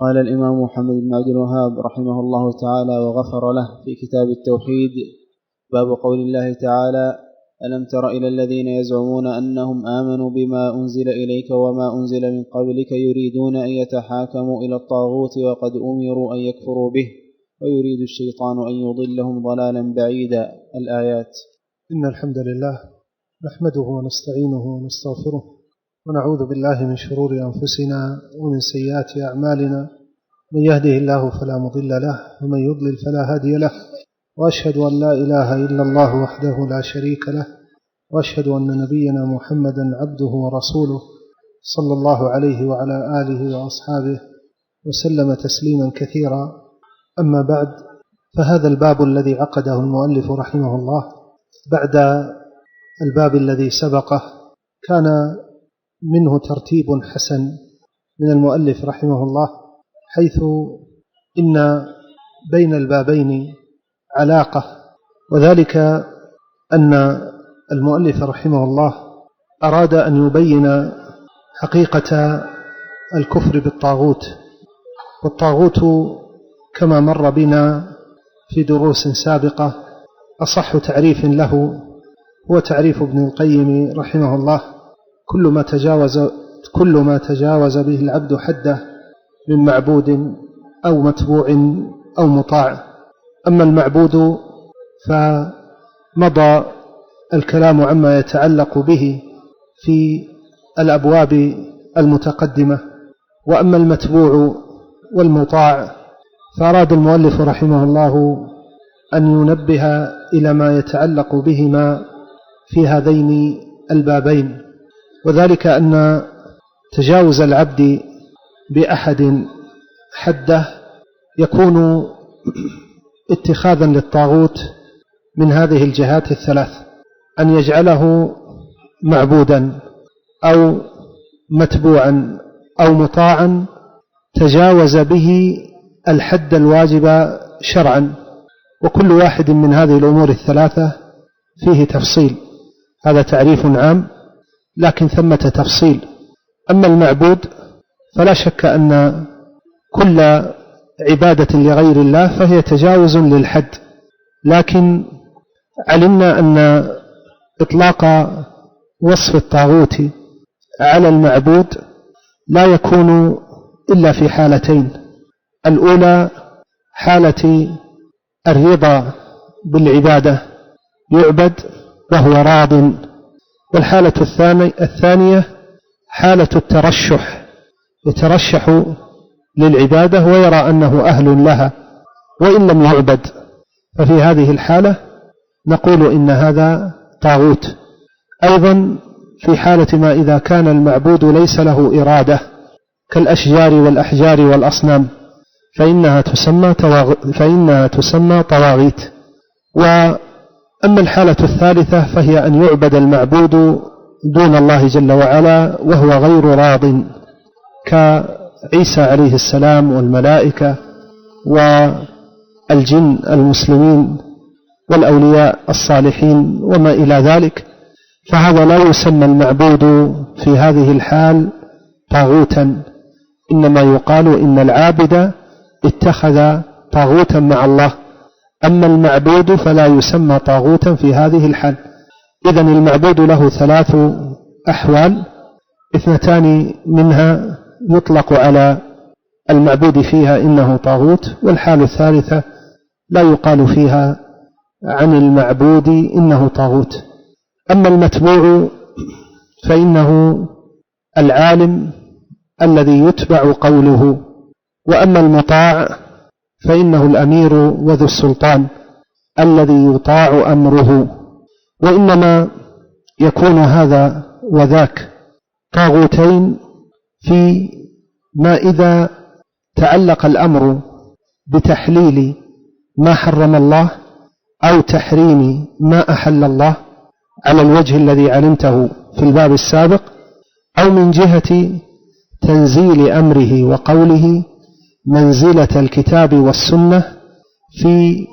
قال الإمام محمد بن عبد الوهاب رحمه الله تعالى وغفر له في كتاب التوحيد: باب قول الله تعالى: ألم تر إلى الذين يزعمون أنهم آمنوا بما أنزل إليك وما أنزل من قبلك يريدون أن يتحاكموا إلى الطاغوت وقد أمروا أن يكفروا به ويريد الشيطان أن يضلهم ضلالا بعيدا. الآيات. إن الحمد لله نحمده ونستعينه ونستغفره ونعوذ بالله من شرور أنفسنا ومن سيئات أعمالنا، من يهده الله فلا مضل له ومن يضلل فلا هادي له، وأشهد أن لا إله إلا الله وحده لا شريك له، وأشهد أن نبينا محمدا عبده ورسوله صلى الله عليه وعلى آله وأصحابه وسلم تسليما كثيرا. أما بعد، فهذا الباب الذي عقده المؤلف رحمه الله بعد الباب الذي سبقه كان منه ترتيب حسن من المؤلف رحمه الله، حيث إن بين البابين علاقة، وذلك أن المؤلف رحمه الله أراد أن يبين حقيقة الكفر بالطاغوت. والطاغوت كما مر بنا في دروس سابقة أصح تعريف له هو تعريف ابن القيم رحمه الله: كل ما تجاوز به العبد حده من معبود أو متبوع أو مطاع. أما المعبود فمضى الكلام عما يتعلق به في الأبواب المتقدمة، وأما المتبوع والمطاع فأراد المؤلف رحمه الله أن ينبه إلى ما يتعلق بهما في هذين البابين، وذلك أن تجاوز العبد بأحد حده يكون اتخاذا للطاغوت من هذه الجهات الثلاث: أن يجعله معبودا أو متبوعا أو مطاعا تجاوز به الحد الواجب شرعا. وكل واحد من هذه الأمور الثلاثة فيه تفصيل، هذا تعريف عام لكن ثمة تفصيل. أما المعبود فلا شك أن كل عبادة لغير الله فهي تجاوز للحد، لكن علمنا أن إطلاق وصف الطاغوت على المعبود لا يكون إلا في حالتين: الأولى حالة الرضا بالعبادة، يعبد وهو راض، والحالة الثانية حالة الترشح، يترشح للعبادة ويرى أنه أهل لها وإن لم يعبد، ففي هذه الحالة نقول إن هذا طاغوت. أيضا في حالة ما إذا كان المعبود ليس له إرادة كالأشجار والأحجار والأصنام فإنها تسمى طواغيت. وأما الحالة الثالثة فهي أن يعبد المعبود دون الله جل وعلا وهو غير راض، كعيسى عليه السلام والملائكة والجن المسلمين والأولياء الصالحين وما إلى ذلك، فهذا لا يسمى المعبود في هذه الحال طاغوتا، إنما يقال إن العابد اتخذ طاغوتا مع الله. أما المعبود فلا يسمى طاغوتا في هذه الحال. إذن المعبود له ثلاث أحوال، اثنتان منها يطلق على المعبود فيها إنه طاغوت، والحال الثالثة لا يقال فيها عن المعبود إنه طاغوت. أما المتبوع فإنه العالم الذي يتبع قوله، وأما المطاع فإنه الأمير وذو السلطان الذي يطاع أمره. وإنما يكون هذا وذاك طاغوتين في ما إذا تعلق الأمر بتحليل ما حرم الله أو تحريم ما أحل الله على الوجه الذي علمته في الباب السابق، أو من جهة تنزيل أمره وقوله منزلة الكتاب والسنة في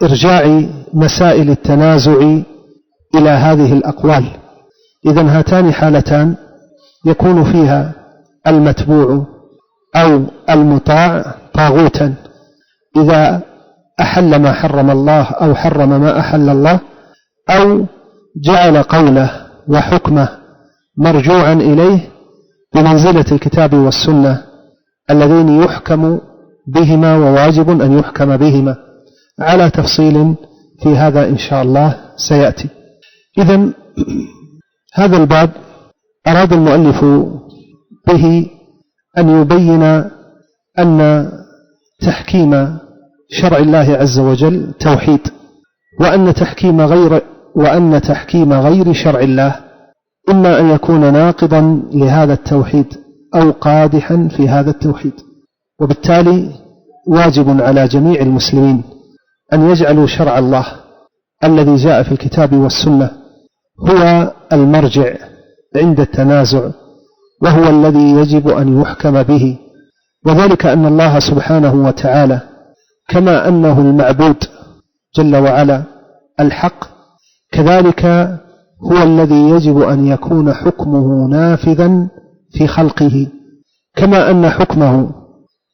إرجاع مسائل التنازع إلى هذه الأقوال. إذن هاتان حالتان يكون فيها المتبوع أو المطاع طاغوتا إذا أحل ما حرم الله أو حرم ما أحل الله، أو جعل قوله وحكمه مرجوعا إليه بمنزلة الكتاب والسنة اللذين يحكم بهما وواجب أن يحكم بهما، على تفصيل في هذا إن شاء الله سيأتي. إذن هذا الباب أراد المؤلف به أن يبين أن تحكيم شرع الله عز وجل توحيد، وأن تحكيم غير شرع الله إما أن يكون ناقضا لهذا التوحيد أو قادحا في هذا التوحيد، وبالتالي واجب على جميع المسلمين أن يجعلوا شرع الله الذي جاء في الكتاب والسنة هو المرجع عند التنازع، وهو الذي يجب أن يحكم به، وذلك أن الله سبحانه وتعالى كما أنه المعبود جل وعلا الحق، كذلك هو الذي يجب أن يكون حكمه نافذا في خلقه، كما أن حكمه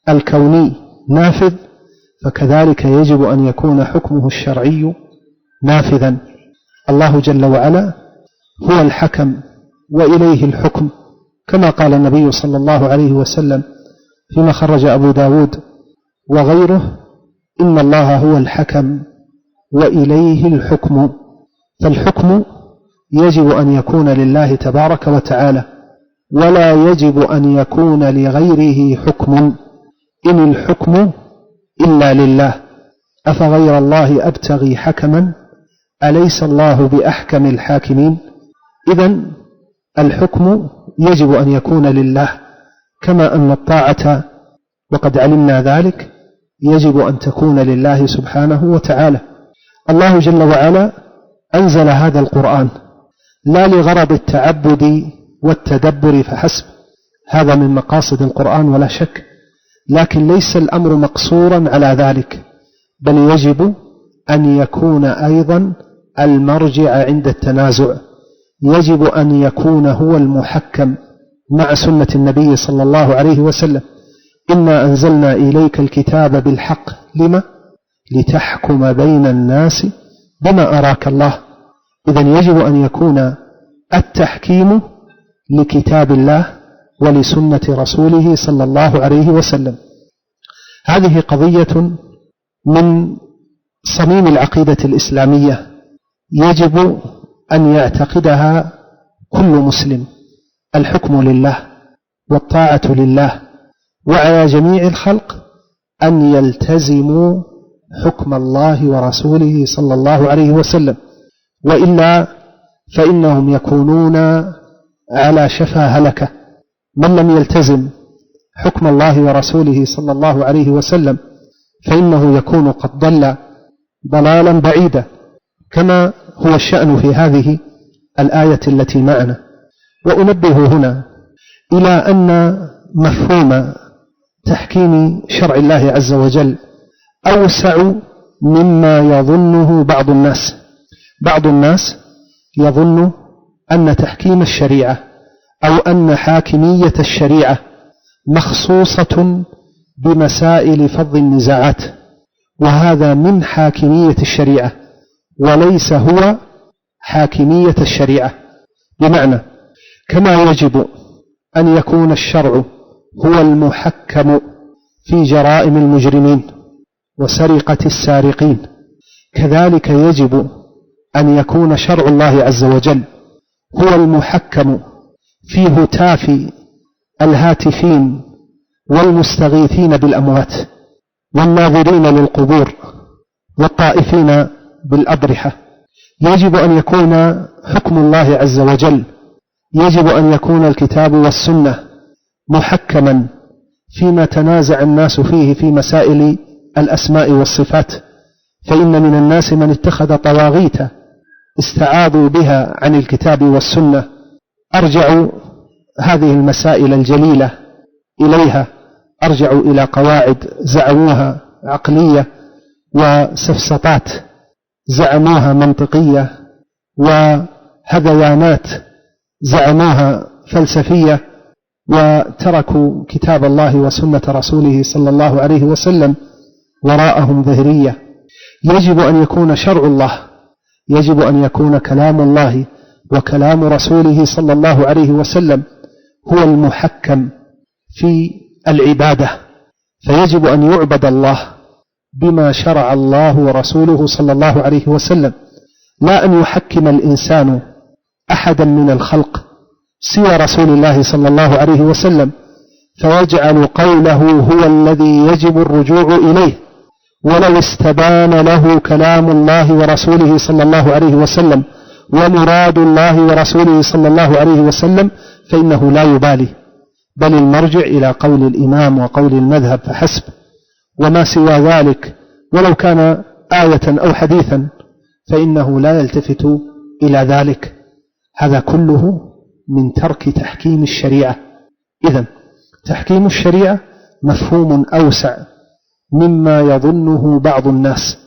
الكوني نافذ، فكذلك يجب أن يكون حكمه الشرعي نافذا. الله جل وعلا هو الحكم وإليه الحكم، كما قال النبي صلى الله عليه وسلم فيما خرج أبو داود وغيره: إن الله هو الحكم وإليه الحكم. فالحكم يجب أن يكون لله تبارك وتعالى، ولا يجب أن يكون لغيره حكم، إن الحكم إلا لله، أفغير الله أبتغي حكما أليس الله بأحكم الحاكمين. إذن الحكم يجب أن يكون لله، كما أن الطاعة وقد علمنا ذلك يجب أن تكون لله سبحانه وتعالى. الله جل وعلا أنزل هذا القرآن لا لغرض التعبد والتدبر فحسب، هذا من مقاصد القرآن ولا شك، لكن ليس الأمر مقصورا على ذلك، بل يجب أن يكون أيضا المرجع عند التنازع، يجب أن يكون هو المحكم مع سنة النبي صلى الله عليه وسلم: إنا أنزلنا إليك الكتاب بالحق لما لتحكم بين الناس بما أراك الله. إذن يجب أن يكون التحكيم لكتاب الله ولسنة رسوله صلى الله عليه وسلم. هذه قضية من صميم العقيدة الإسلامية يجب أن يعتقدها كل مسلم: الحكم لله والطاعة لله، وعلى جميع الخلق أن يلتزموا حكم الله ورسوله صلى الله عليه وسلم، وإلا فإنهم يكونون على شفا هلكة. من لم يلتزم حكم الله ورسوله صلى الله عليه وسلم فإنه يكون قد ضل ضلالا بعيدا، كما هو الشأن في هذه الآية التي معنا. وأنبه هنا إلى أن مفهوم تحكيم شرع الله عز وجل أوسع مما يظنه بعض الناس. بعض الناس يظن أن تحكيم الشريعة أو أن حاكمية الشريعة مخصوصة بمسائل فض النزاعات، وهذا من حاكمية الشريعة وليس هو حاكمية الشريعة. بمعنى كما يجب أن يكون الشرع هو المحكم في جرائم المجرمين وسرقة السارقين، كذلك يجب أن يكون شرع الله عز وجل هو المحكم في هتاف الهاتفين والمستغيثين بالأموات والناظرين للقبور والطائفين بالأضرحة. يجب أن يكون حكم الله عز وجل، يجب أن يكون الكتاب والسنة محكما فيما تنازع الناس فيه في مسائل الأسماء والصفات، فإن من الناس من اتخذ طواغيت استعاذوا بها عن الكتاب والسنة. أرجعوا هذه المسائل الجليلة إليها، أرجعوا إلى قواعد زعموها عقلية وسفسطات زعموها منطقية وهذيانات زعموها فلسفية، وتركوا كتاب الله وسنة رسوله صلى الله عليه وسلم وراءهم ظهرية. يجب أن يكون شرع الله، يجب أن يكون كلام الله وكلام رسوله صلى الله عليه وسلم هو المحكم في العبادة، فيجب أن يعبد الله بما شرع الله ورسوله صلى الله عليه وسلم، لا أن يحكم الإنسان أحدا من الخلق سوى رسول الله صلى الله عليه وسلم فيجعل قوله هو الذي يجب الرجوع إليه، ولو استبان له كلام الله ورسوله صلى الله عليه وسلم ومراد الله ورسوله صلى الله عليه وسلم فإنه لا يبالي، بل المرجع إلى قول الإمام وقول المذهب فحسب، وما سوى ذلك ولو كان آية أو حديثا فإنه لا يلتفت إلى ذلك. هذا كله من ترك تحكيم الشريعة. إذن تحكيم الشريعة مفهوم أوسع مما يظنه بعض الناس،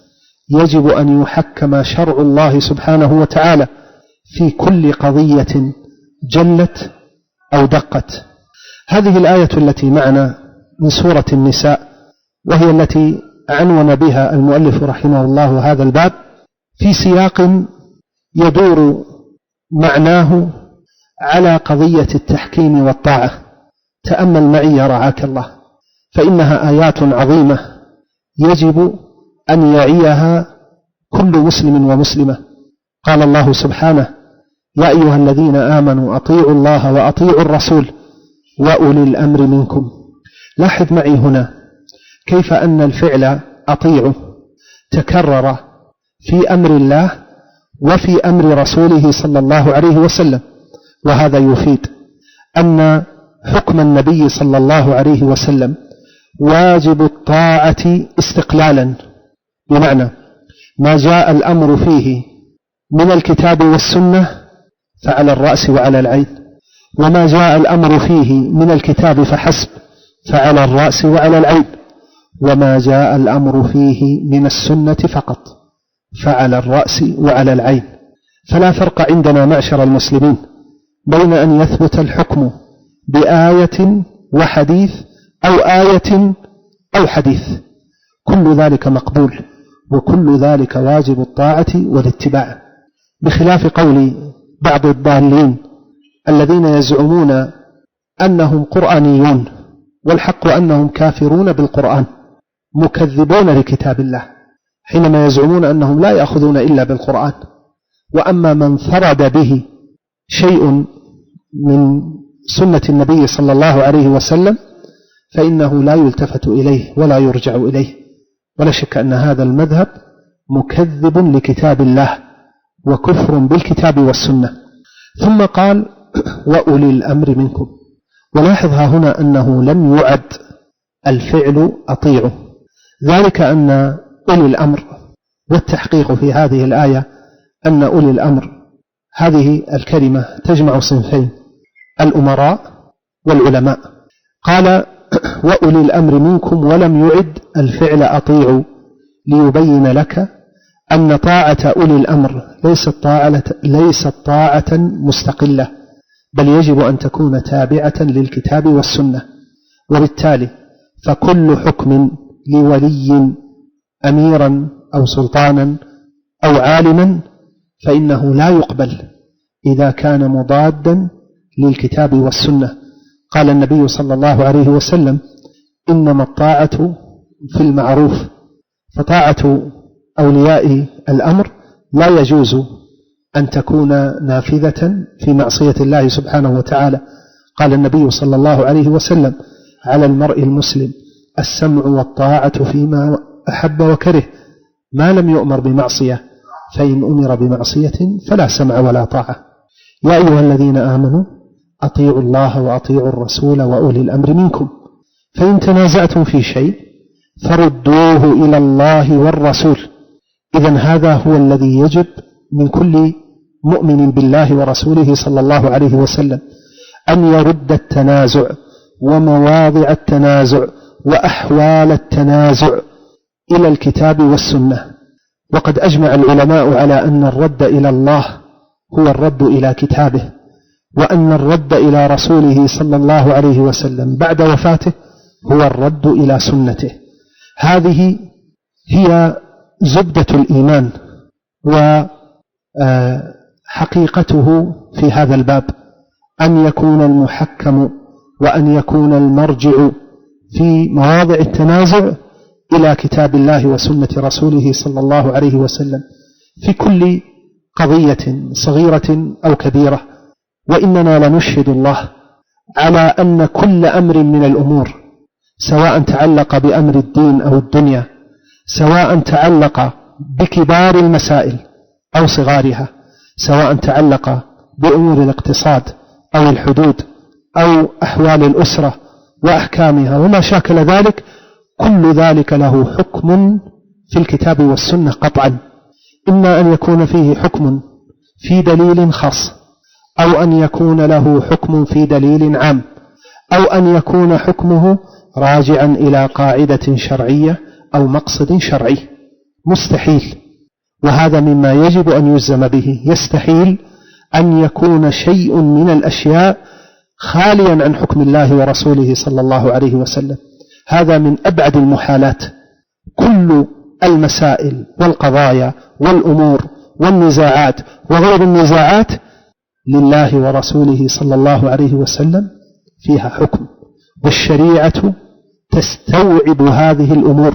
يجب أن يحكم شرع الله سبحانه وتعالى في كل قضية جلت أو دقت. هذه الآية التي معنا من سورة النساء، وهي التي عنون بها المؤلف رحمه الله هذا الباب، في سياق يدور معناه على قضية التحكيم والطاعة. تأمل معي رعاك الله، فإنها آيات عظيمة يجب أن يعيها كل مسلم ومسلمة. قال الله سبحانه: يا أيها الذين آمنوا أطيعوا الله وأطيعوا الرسول وأولي الأمر منكم. لاحظ معي هنا كيف أن الفعل أطيعوا تكرر في أمر الله وفي أمر رسوله صلى الله عليه وسلم، وهذا يفيد أن حكم النبي صلى الله عليه وسلم واجب الطاعة استقلالا، بمعنى ما جاء الأمر فيه من الكتاب والسنة فعلى الرأس وعلى العين، وما جاء الأمر فيه من الكتاب فحسب فعلى الرأس وعلى العين، وما جاء الأمر فيه من السنة فقط فعلى الرأس وعلى العين. فلا فرق عندنا معشر المسلمين بين أن يثبت الحكم بآية وحديث أو آية أو حديث، كل ذلك مقبول وكل ذلك واجب الطاعة والاتباع، بخلاف قول بعض الضالين الذين يزعمون أنهم قرآنيون والحق أنهم كافرون بالقرآن مكذبون لكتاب الله، حينما يزعمون أنهم لا يأخذون إلا بالقرآن، وأما من فرد به شيء من سنة النبي صلى الله عليه وسلم فإنه لا يلتفت إليه ولا يرجع إليه. ولا شك أن هذا المذهب مكذب لكتاب الله وكفر بالكتاب والسنة. ثم قال: وأولي الأمر منكم. ولاحظها هنا أنه لم يعد الفعل أطيعه، ذلك أن أولي الأمر، والتحقيق في هذه الآية أن أولي الأمر هذه الكلمة تجمع صنفين: الأمراء والعلماء. قال: وأولي الأمر منكم، ولم يعد الفعل أطيعوا، ليبين لك أن طاعة أولي الأمر ليست طاعة مستقلة، بل يجب أن تكون تابعة للكتاب والسنة. وبالتالي فكل حكم لولي أميرا أو سلطانا أو عالما فإنه لا يقبل إذا كان مضادا للكتاب والسنة. قال النبي صلى الله عليه وسلم: إنما الطاعة في المعروف، فطاعة أولياء الأمر لا يجوز أن تكون نافذة في معصية الله سبحانه وتعالى. قال النبي صلى الله عليه وسلم: على المرء المسلم السمع والطاعة فيما أحب وكره ما لم يؤمر بمعصية، فإن أمر بمعصية فلا سمع ولا طاعة. يا أيها الذين آمنوا أطيعوا الله وأطيعوا الرسول وأولي الأمر منكم، فإن تنازعتم في شيء فردوه إلى الله والرسول. إذن هذا هو الذي يجب من كل مؤمن بالله ورسوله صلى الله عليه وسلم، أن يرد التنازع ومواضع التنازع وأحوال التنازع إلى الكتاب والسنة. وقد أجمع العلماء على أن الرد إلى الله هو الرد إلى كتابه، وأن الرد إلى رسوله صلى الله عليه وسلم بعد وفاته هو الرد إلى سنته. هذه هي زبدة الإيمان وحقيقته في هذا الباب، أن يكون المحكم وأن يكون المرجع في مواضع التنازع إلى كتاب الله وسنة رسوله صلى الله عليه وسلم في كل قضية صغيرة أو كبيرة. وإننا لنشهد الله على أن كل أمر من الأمور، سواء تعلق بأمر الدين أو الدنيا، سواء تعلق بكبار المسائل أو صغارها، سواء تعلق بأمور الاقتصاد أو الحدود أو أحوال الأسرة وأحكامها وما شاكل ذلك، كل ذلك له حكم في الكتاب والسنة قطعا، إما أن يكون فيه حكم في دليل خاص، أو أن يكون له حكم في دليل عام، أو أن يكون حكمه راجعا إلى قاعدة شرعية أو مقصد شرعي. مستحيل، وهذا مما يجب أن يجزم به. يستحيل أن يكون شيء من الأشياء خاليا عن حكم الله ورسوله صلى الله عليه وسلم، هذا من أبعد المحالات. كل المسائل والقضايا والأمور والنزاعات وغير النزاعات لله ورسوله صلى الله عليه وسلم فيها حكم، والشريعة تستوعب هذه الأمور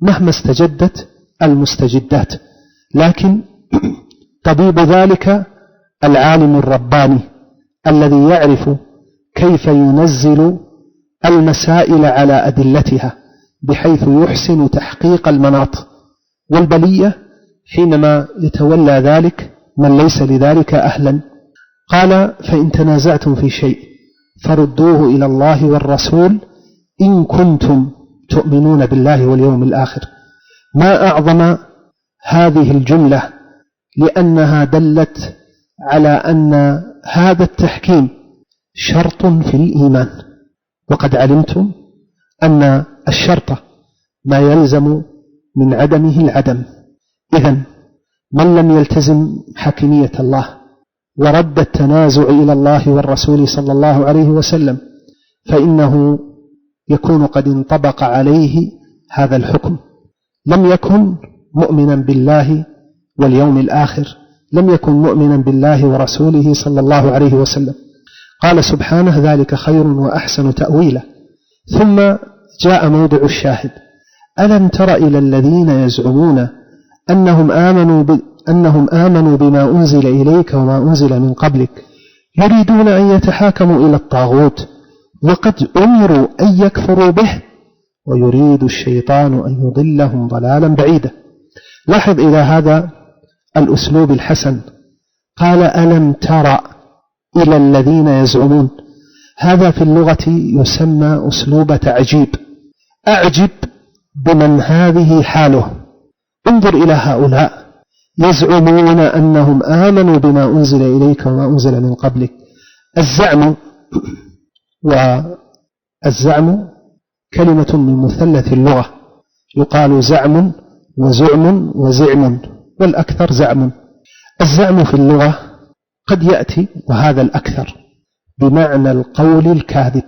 مهما استجدت المستجدات. لكن طبيب ذلك العالم الرباني الذي يعرف كيف ينزل المسائل على أدلتها بحيث يحسن تحقيق المناط، والبلية حينما يتولى ذلك من ليس لذلك أهلا. قال: فإن تنازعتم في شيء فردوه إلى الله والرسول إن كنتم تؤمنون بالله واليوم الآخر. ما أعظم هذه الجملة، لأنها دلت على أن هذا التحكيم شرط في الإيمان، وقد علمتم أن الشرط ما يلزم من عدمه العدم. إذن من لم يلتزم حكمية الله ورد التنازع إلى الله والرسول صلى الله عليه وسلم فإنه يكون قد انطبق عليه هذا الحكم، لم يكن مؤمنا بالله واليوم الآخر، لم يكن مؤمنا بالله ورسوله صلى الله عليه وسلم. قال سبحانه: ذلك خير وأحسن تأويلا. ثم جاء موضع الشاهد: ألم تر إلى الذين يزعمون أنهم آمنوا بما أنزل إليك وما أنزل من قبلك يريدون أن يتحاكموا إلى الطاغوت وقد أمروا أن يكفروا به ويريد الشيطان أن يضلهم ضلالا بعيدا. لاحظ إلى هذا الأسلوب الحسن، قال: ألم تر إلى الذين يزعمون. هذا في اللغة يسمى أسلوب تعجيب، أعجب بمن هذه حاله. انظر إلى هؤلاء يزعمون أنهم آمنوا بما أنزل إليك وما أنزل من قبلك. والزعم كلمة من مثلث اللغة، يقال زعم وزعم وزعم، والأكثر زعم. الزعم في اللغة قد يأتي، وهذا الأكثر، بمعنى القول الكاذب.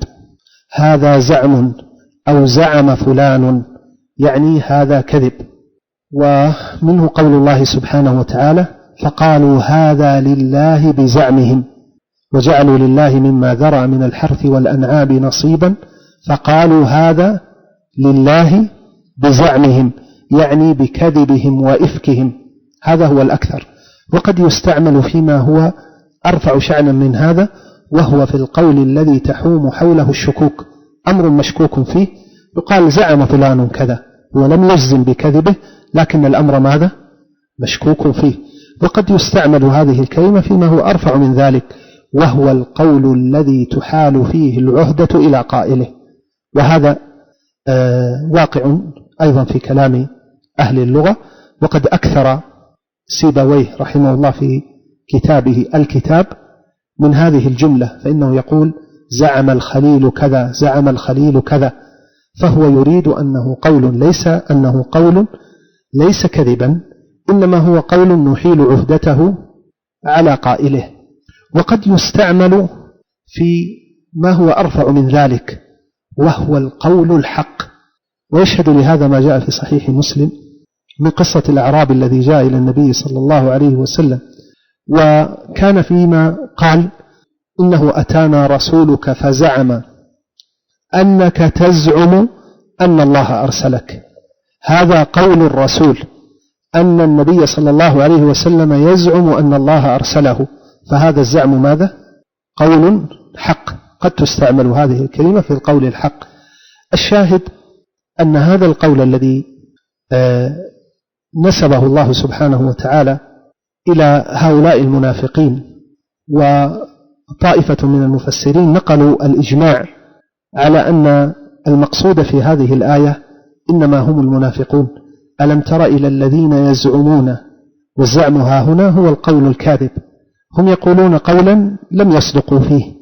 هذا زعم أو زعم فلان، يعني هذا كذب. ومنه قول الله سبحانه وتعالى: فقالوا هذا لله بزعمهم وجعلوا لله مما ذرأ من الحرث والأنعام نصيبا فقالوا هذا لله بزعمهم، يعني بكذبهم وإفكهم. هذا هو الأكثر. وقد يستعمل فيما هو أرفع شأنا من هذا، وهو في القول الذي تحوم حوله الشكوك، أمر مشكوك فيه، يقال زعم فلان كذا، هو لم يجزم بكذبه لكن الأمر ماذا؟ مشكوك فيه. وقد يستعمل هذه الكلمة فيما هو أرفع من ذلك، وهو القول الذي تحال فيه العهدة إلى قائله. وهذا واقع أيضا في كلام أهل اللغة. وقد أكثر سيبويه رحمه الله في كتابه الكتاب من هذه الجملة، فإنه يقول: زعم الخليل كذا، زعم الخليل كذا، فهو يريد أنه قول ليس كذبا، إنما هو قول نحيل عهدته على قائله. وقد يستعمل في ما هو أرفع من ذلك، وهو القول الحق. ويشهد لهذا ما جاء في صحيح مسلم من قصة الأعرابي الذي جاء إلى النبي صلى الله عليه وسلم، وكان فيما قال: إنه أتانا رسولك فزعم أنك تزعم أن الله أرسلك. هذا قول الرسول، أن النبي صلى الله عليه وسلم يزعم أن الله أرسله، فهذا الزعم ماذا؟ قول حق. قد تستعمل هذه الكلمة في القول الحق. الشاهد أن هذا القول الذي نسبه الله سبحانه وتعالى إلى هؤلاء المنافقين، وطائفة من المفسرين نقلوا الإجماع على أن المقصود في هذه الآية إنما هم المنافقون. ألم تر إلى الذين يزعمون، والزعم ها هنا هو القول الكاذب. هم يقولون قولا لم يصدقوا فيه،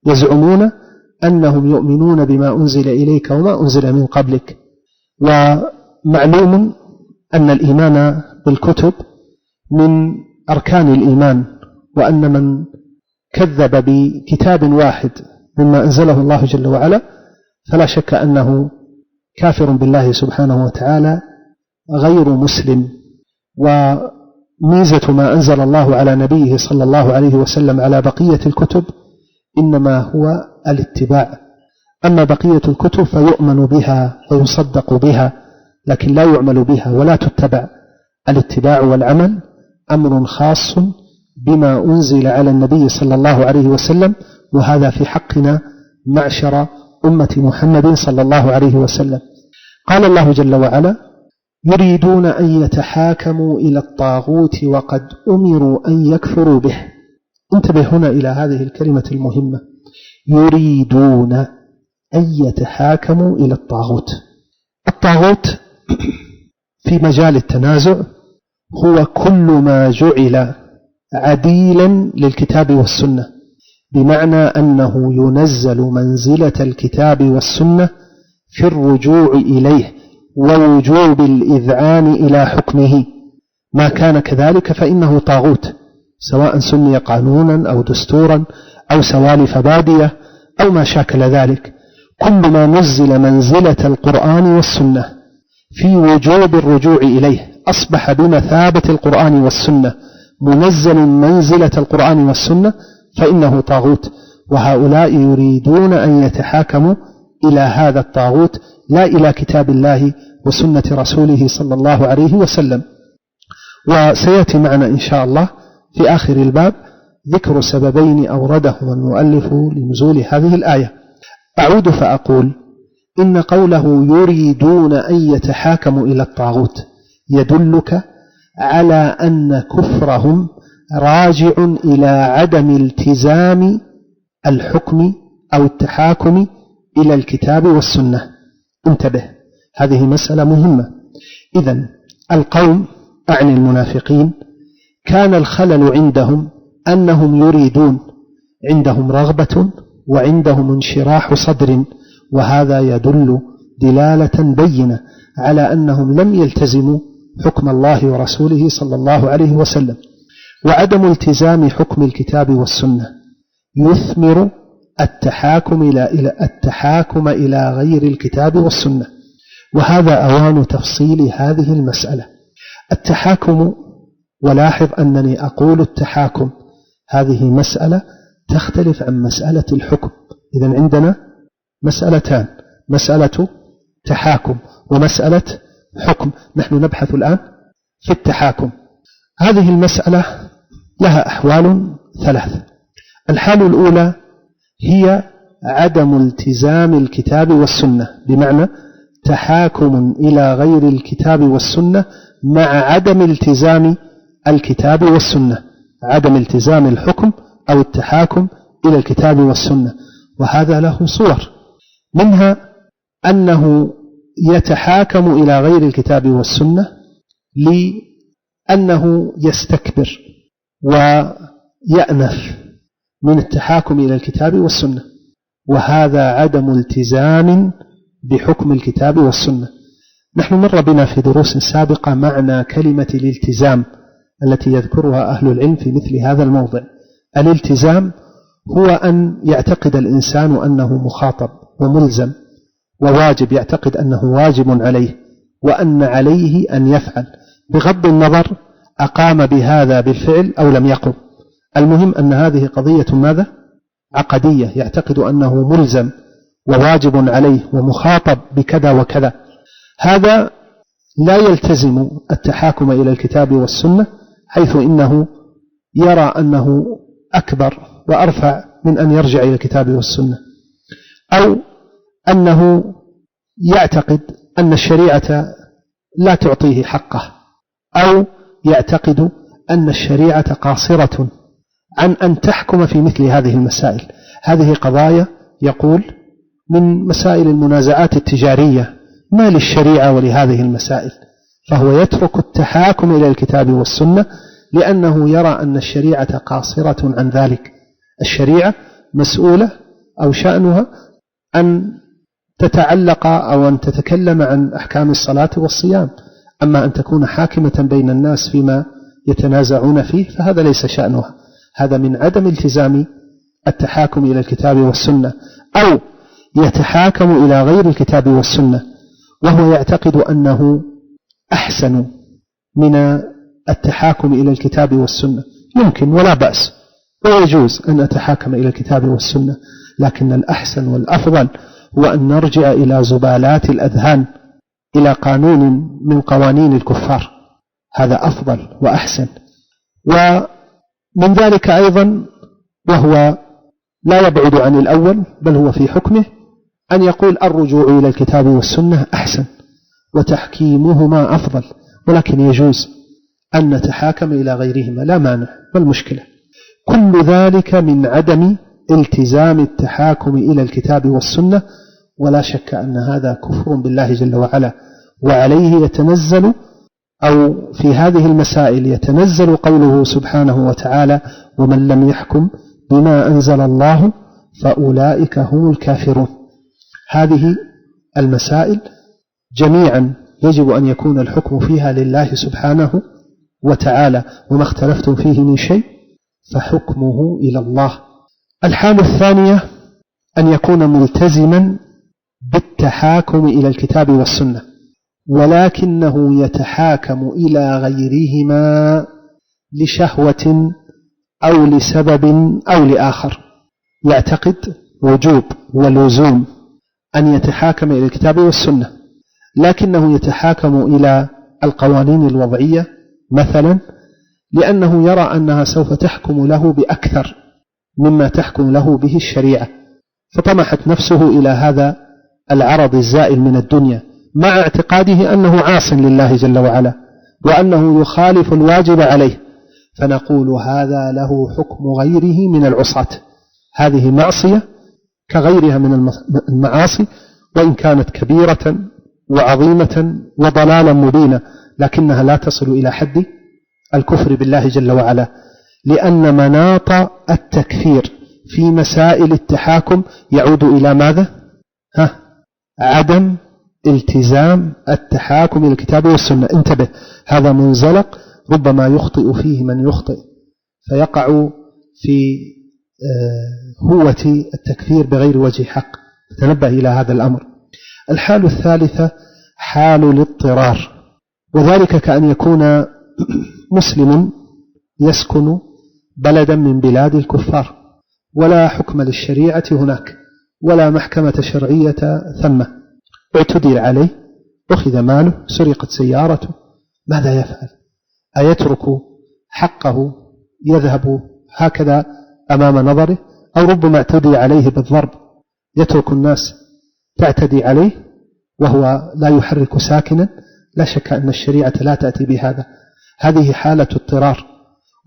يزعمون أنهم يؤمنون بما أنزل إليك وما أنزل من قبلك. ومعلوم أن الإيمان بالكتب من أركان الإيمان، وأن من كذب بكتاب واحد مما أنزله الله جل وعلا فلا شك أنه كافر بالله سبحانه وتعالى غير مسلم. وميزة ما أنزل الله على نبيه صلى الله عليه وسلم على بقية الكتب إنما هو الاتباع. أما بقية الكتب فيؤمن بها ويصدق بها، لكن لا يعمل بها ولا تتبع. الاتباع والعمل أمر خاص بما أنزل على النبي صلى الله عليه وسلم، وهذا في حقنا معشر أمة محمد صلى الله عليه وسلم. قال الله جل وعلا: يريدون أن يتحاكموا إلى الطاغوت وقد أمروا أن يكفروا به. انتبه هنا إلى هذه الكلمة المهمة: يريدون أن يتحاكموا إلى الطاغوت. الطاغوت في مجال التنازع هو كل ما جعل عديلا للكتاب والسنة، بمعنى أنه ينزل منزلة الكتاب والسنة في الرجوع إليه ووجوب الإذعان إلى حكمه. ما كان كذلك فإنه طاغوت، سواء سمي قانونا أو دستورا أو سوالف بادية أو ما شاكل ذلك. كل ما نزل منزلة القرآن والسنة في وجوب الرجوع إليه أصبح بمثابة القرآن والسنة، منزل منزلة القرآن والسنة، فإنه طاغوت. وهؤلاء يريدون أن يتحاكموا إلى هذا الطاغوت، لا إلى كتاب الله وسنة رسوله صلى الله عليه وسلم. وسيأتي معنا إن شاء الله في آخر الباب ذكر سببين أوردهما المؤلف لنزول هذه الآية. أعود فأقول إن قوله يريدون أن يتحاكموا إلى الطاغوت يدلك على أن كفرهم راجع إلى عدم التزام الحكم أو التحاكم إلى الكتاب والسنة. انتبه، هذه مسألة مهمة. إذن القوم أعني المنافقين كان الخلل عندهم أنهم يريدون، عندهم رغبة وعندهم انشراح صدر، وهذا يدل دلالة بينة على أنهم لم يلتزموا حكم الله ورسوله صلى الله عليه وسلم. وعدم التزام حكم الكتاب والسنة يثمر التحاكم إلى غير الكتاب والسنة، وهذا أوان تفصيل هذه المسألة. التحاكم، ولاحظ أنني أقول التحاكم، هذه مسألة تختلف عن مسألة الحكم. إذن عندنا مسألتان: مسألة تحاكم ومسألة حكم. نحن نبحث الآن في التحاكم. هذه المسألة لها أحوال ثلاث. الحال الأولى هي عدم التزام الكتاب والسنة، بمعنى تحاكم إلى غير الكتاب والسنة مع عدم التزام الكتاب والسنة، عدم التزام الحكم أو التحاكم إلى الكتاب والسنة. وهذا له صور، منها أنه يتحاكم إلى غير الكتاب والسنة لأنه يستكبر ويأنف من التحاكم إلى الكتاب والسنة، وهذا عدم التزام بحكم الكتاب والسنة. نحن مر بنا في دروس سابقة معنى كلمة الالتزام التي يذكرها أهل العلم في مثل هذا الموضع، الالتزام هو أن يعتقد الإنسان أنه مخاطب وملزم وواجب، يعتقد أنه واجب عليه وأن عليه أن يفعل بغض النظر أقام بهذا بالفعل أو لم يقم. المهم أن هذه قضية ماذا؟ عقدية، يعتقد أنه ملزم وواجب عليه ومخاطب بكذا وكذا. هذا لا يلتزم التحاكم إلى الكتاب والسنة، حيث إنه يرى أنه أكبر وأرفع من أن يرجع إلى الكتاب والسنة، أو أنه يعتقد أن الشريعة لا تعطيه حقه، أو يعتقد أن الشريعة قاصرة عن أن تحكم في مثل هذه المسائل. هذه قضايا يقول من مسائل المنازعات التجارية، ما للشريعة ولهذه المسائل، فهو يترك التحاكم إلى الكتاب والسنة لأنه يرى أن الشريعة قاصرة عن ذلك. الشريعة مسؤولة أو شأنها أن تتعلق أو أن تتكلم عن أحكام الصلاة والصيام، أما أن تكون حاكمة بين الناس فيما يتنازعون فيه فهذا ليس شأنها. هذا من عدم التزام التحاكم إلى الكتاب والسنة، أو يتحاكم إلى غير الكتاب والسنة وهو يعتقد أنه أحسن من التحاكم إلى الكتاب والسنة. يمكن ولا بأس ويجوز أن أتحاكم إلى الكتاب والسنة، لكن الأحسن والأفضل هو أن نرجع إلى زبالات الأذهان، إلى قانون من قوانين الكفار، هذا أفضل وأحسن. ومن ذلك أيضا، وهو لا يبعد عن الأول بل هو في حكمه، أن يقول الرجوع إلى الكتاب والسنة أحسن وتحكيمهما أفضل، ولكن يجوز أن نتحاكم إلى غيرهما لا مانع، ما المشكلة؟ كل ذلك من عدم التزام التحاكم إلى الكتاب والسنة، ولا شك أن هذا كفر بالله جل وعلا، وعليه يتنزل أو في هذه المسائل يتنزل قوله سبحانه وتعالى: ومن لم يحكم بما أنزل الله فأولئك هم الكافرون. هذه المسائل جميعا يجب أن يكون الحكم فيها لله سبحانه وتعالى، وما اختلفتم فيه من شيء فحكمه إلى الله. الحالة الثانية أن يكون ملتزما بالتحاكم إلى الكتاب والسنة، ولكنه يتحاكم إلى غيرهما لشهوة أو لسبب أو لآخر، يعتقد وجوب ولزوم أن يتحاكم إلى الكتاب والسنة، لكنه يتحاكم إلى القوانين الوضعية مثلا لأنه يرى أنها سوف تحكم له بأكثر مما تحكم له به الشريعة، فطمحت نفسه إلى هذا العرض الزائل من الدنيا، مع اعتقاده أنه عاص لله جل وعلا وأنه يخالف الواجب عليه، فنقول هذا له حكم غيره من العصاة. هذه معصية كغيرها من المعاصي، وإن كانت كبيرة وعظيمة وضلالا مبينا، لكنها لا تصل إلى حد الكفر بالله جل وعلا، لأن مناط التكفير في مسائل التحاكم يعود إلى ماذا؟ عدم التزام التحاكم إلى الكتاب والسنة. انتبه، هذا منزلق ربما يخطئ فيه من يخطئ فيقع في هوة التكفير بغير وجه حق، تنبه إلى هذا الأمر. الحال الثالثة حال الاضطرار، وذلك كأن يكون مسلم يسكن بلدا من بلاد الكفار ولا حكم للشريعة هناك ولا محكمة شرعية ثم، اعتدي عليه، أخذ ماله، سرقت سيارته، ماذا يفعل؟ أيترك حقه يذهب هكذا أمام نظره؟ أو ربما اعتدي عليه بالضرب، يترك الناس تعتدي عليه وهو لا يحرك ساكنا؟ لا شك أن الشريعة لا تأتي بهذا. هذه حالة اضطرار،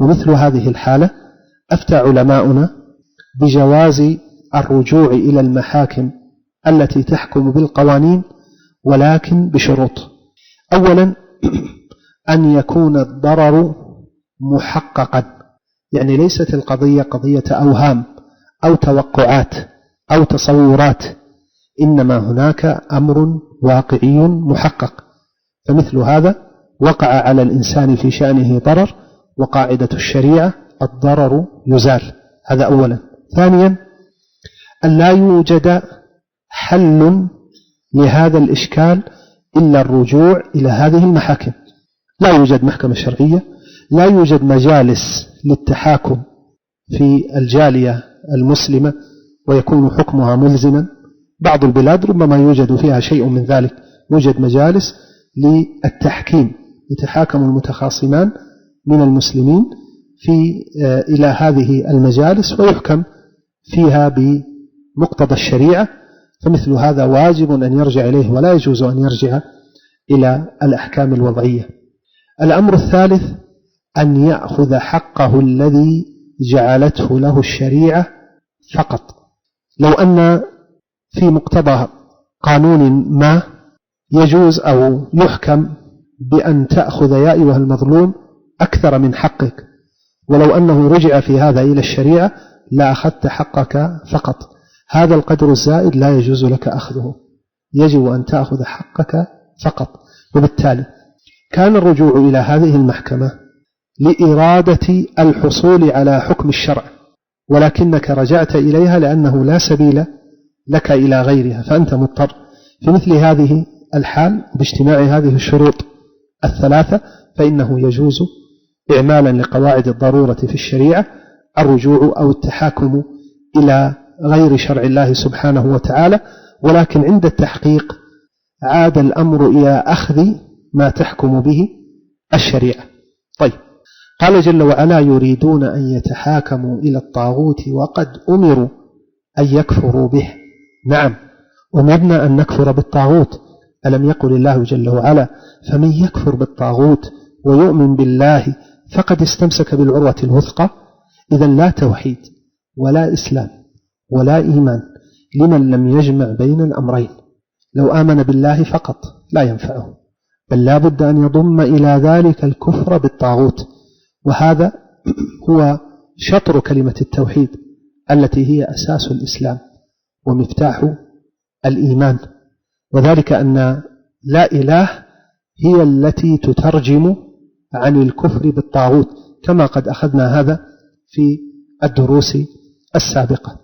ومثل هذه الحالة أفتى علماؤنا بجواز الرجوع إلى المحاكم التي تحكم بالقوانين، ولكن بشروط. أولا أن يكون الضرر محققا، يعني ليست القضية قضية أوهام أو توقعات أو تصورات، إنما هناك أمر واقعي محقق، فمثل هذا وقع على الإنسان في شأنه ضرر، وقاعدة الشريعة الضرر يزال. هذا أولا. ثانيا أن لا يوجد حل لهذا الإشكال إلا الرجوع إلى هذه المحاكم. لا يوجد محكمة شرعية، لا يوجد مجالس للتحاكم في الجالية المسلمة ويكون حكمها ملزما. بعض البلاد ربما يوجد فيها شيء من ذلك، يوجد مجالس للتحكيم، يتحاكم المتخاصمان من المسلمين إلى هذه المجالس ويحكم فيها بمقتضى الشريعة، فمثل هذا واجب أن يرجع إليه ولا يجوز أن يرجع إلى الأحكام الوضعية. الأمر الثالث أن يأخذ حقه الذي جعلته له الشريعة فقط. لو أن في مقتضى قانون ما يجوز أو يحكم بأن تأخذ يا أيها المظلوم أكثر من حقك، ولو أنه رجع في هذا إلى الشريعة لا أخذت حقك فقط، هذا القدر الزائد لا يجوز لك أخذه، يجب أن تأخذ حقك فقط. وبالتالي كان الرجوع إلى هذه المحكمة لإرادة الحصول على حكم الشرع، ولكنك رجعت إليها لأنه لا سبيل لك إلى غيرها، فأنت مضطر. في مثل هذه الحال باجتماع هذه الشروط الثلاثة فإنه يجوز إعمالا لقواعد الضرورة في الشريعة الرجوع أو التحاكم إلى غير شرع الله سبحانه وتعالى، ولكن عند التحقيق عاد الأمر إلى أخذ ما تحكم به الشريعة. طيب، قال جل وعلا: يريدون أن يتحاكموا إلى الطاغوت وقد أمروا أن يكفروا به. نعم، أمرنا أن نكفر بالطاغوت. ألم يقل الله جل وعلا: فمن يكفر بالطاغوت ويؤمن بالله فقد استمسك بالعروة الوثقى. إذن لا توحيد ولا إسلام ولا إيمان لمن لم يجمع بين الأمرين. لو آمن بالله فقط لا ينفعه، بل لا بد أن يضم إلى ذلك الكفر بالطاغوت، وهذا هو شطر كلمة التوحيد التي هي أساس الإسلام ومفتاح الإيمان، وذلك أن لا إله هي التي تترجم عن الكفر بالطاغوت، كما قد أخذنا هذا في الدروس السابقة.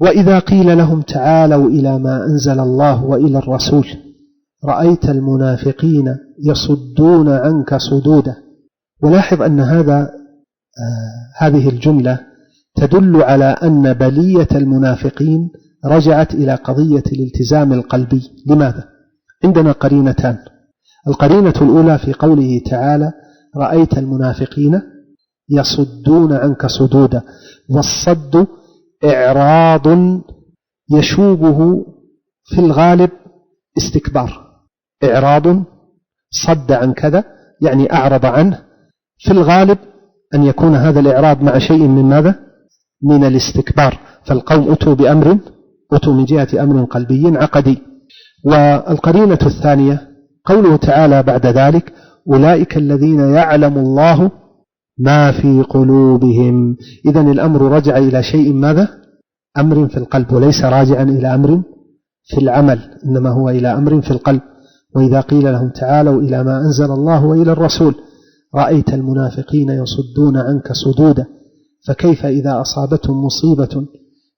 وإذا قيل لهم تعالوا إلى ما أنزل الله وإلى الرسول رأيت المنافقين يصدون عنك صدودا. ولاحظ أن هذه الجملة تدل على أن بلية المنافقين رجعت إلى قضية الالتزام القلبي. لماذا؟ عندنا قرينتان. القرينة الأولى في قوله تعالى رأيت المنافقين يصدون عنك صدودا، والصد إعراض يشوبه في الغالب استكبار. إعراض صد عن كذا يعني أعرض عنه، في الغالب أن يكون هذا الإعراض مع شيء من ماذا؟ من الاستكبار. فالقوم أتوا من جهة أمر قلبي عقدي. والقرينة الثانية قوله تعالى بعد ذلك أولئك الذين يعلم الله ما في قلوبهم. إذن الأمر رجع إلى شيء ماذا؟ أمر في القلب، وليس راجعا إلى أمر في العمل، إنما هو إلى أمر في القلب. وإذا قيل لهم تعالوا إلى ما أنزل الله وإلى الرسول رأيت المنافقين يصدون عنك صدودا. فكيف إذا أصابتهم مصيبة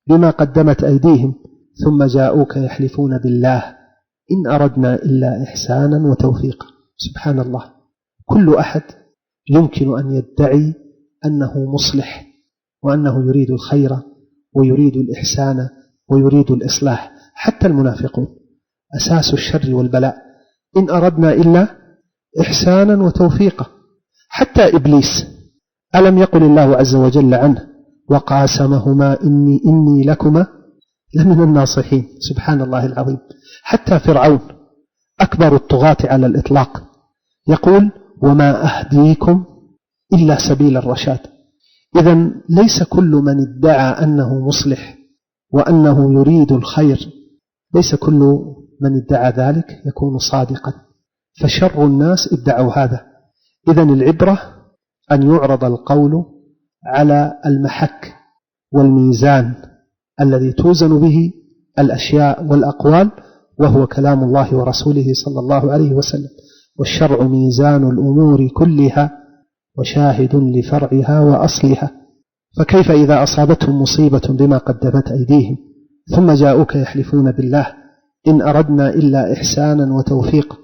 بما قدمت أيديهم ثم جاءوك يحلفون بالله إن أردنا إلا إحسانا وتوفيقا. سبحان الله، كل أحد يمكن أن يدعي أنه مصلح وأنه يريد الخير ويريد الإحسان ويريد الإصلاح، حتى المنافقون أساس الشر والبلاء إن أردنا إلا إحسانا وتوفيقا. حتى إبليس ألم يقل الله عز وجل عنه وقاسمهما إني لكما لمن الناصحين. سبحان الله العظيم. حتى فرعون أكبر الطغاة على الإطلاق يقول وما أهديكم إلا سبيل الرشاد. إذن ليس كل من ادعى أنه مصلح وأنه يريد الخير، ليس كل من ادعى ذلك يكون صادقا، فشر الناس ادعوا هذا. إذن العبرة أن يعرض القول على المحك والميزان الذي توزن به الأشياء والأقوال، وهو كلام الله ورسوله صلى الله عليه وسلم. والشرع ميزان الأمور كلها وشاهد لفرعها وأصلها. فكيف إذا أصابتهم مصيبة بما قدمت أيديهم ثم جاءوك يحلفون بالله إن أردنا إلا إحسانا وتوفيقا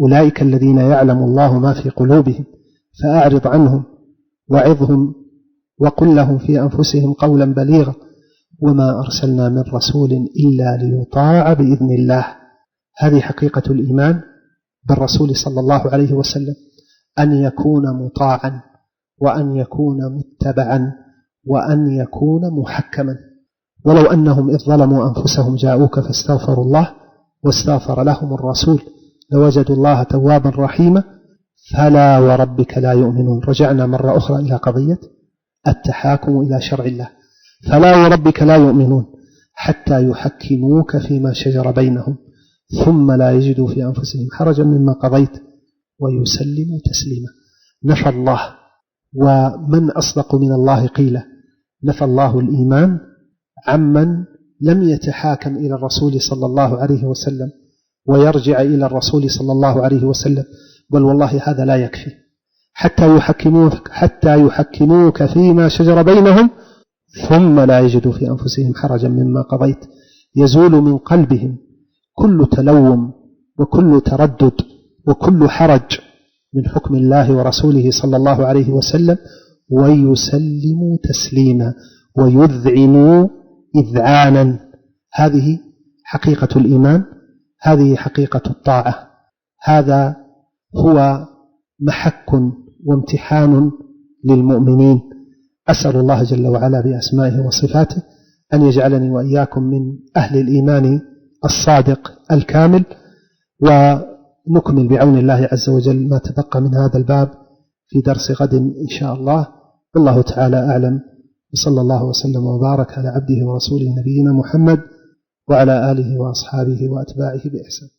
أولئك الذين يعلم الله ما في قلوبهم فأعرض عنهم وعظهم وقل لهم في أنفسهم قولا بليغا وما أرسلنا من رسول إلا ليطاع بإذن الله. هذه حقيقة الإيمان بالرسول صلى الله عليه وسلم، أن يكون مطاعا وأن يكون متبعا وأن يكون محكما. ولو أنهم إذ ظلموا أنفسهم جاءوك فاستغفروا الله واستغفر لهم الرسول لوجدوا الله توابا رحيما فلا وربك لا يؤمنون. رجعنا مرة أخرى إلى قضية التحاكم إلى شرع الله. فلا وربك لا يؤمنون حتى يحكموك فيما شجر بينهم ثم لا يجدوا في أنفسهم حرجا مما قضيت ويسلموا تسليما. نفى الله، ومن أصدق من الله قيلا، نفى الله الإيمان عمن لم يتحاكم إلى الرسول صلى الله عليه وسلم ويرجع إلى الرسول صلى الله عليه وسلم، بل والله هذا لا يكفي حتى يحكموك فيما شجر بينهم ثم لا يجدوا في أنفسهم حرجا مما قضيت. يزول من قلبهم كل تلوم وكل تردد وكل حرج من حكم الله ورسوله صلى الله عليه وسلم ويسلموا تسليما ويذعنوا إذعانا. هذه حقيقة الإيمان، هذه حقيقة الطاعة. هذا هو محك وامتحان للمؤمنين. أسأل الله جل وعلا بأسمائه وصفاته أن يجعلني وإياكم من أهل الإيمان الصادق الكامل. ونكمل بعون الله عز وجل ما تبقى من هذا الباب في درس غد إن شاء الله. والله تعالى أعلم، وصلى الله وسلم وبارك على عبده ورسوله نبينا محمد وعلى آله وأصحابه وأتباعه بإحسان.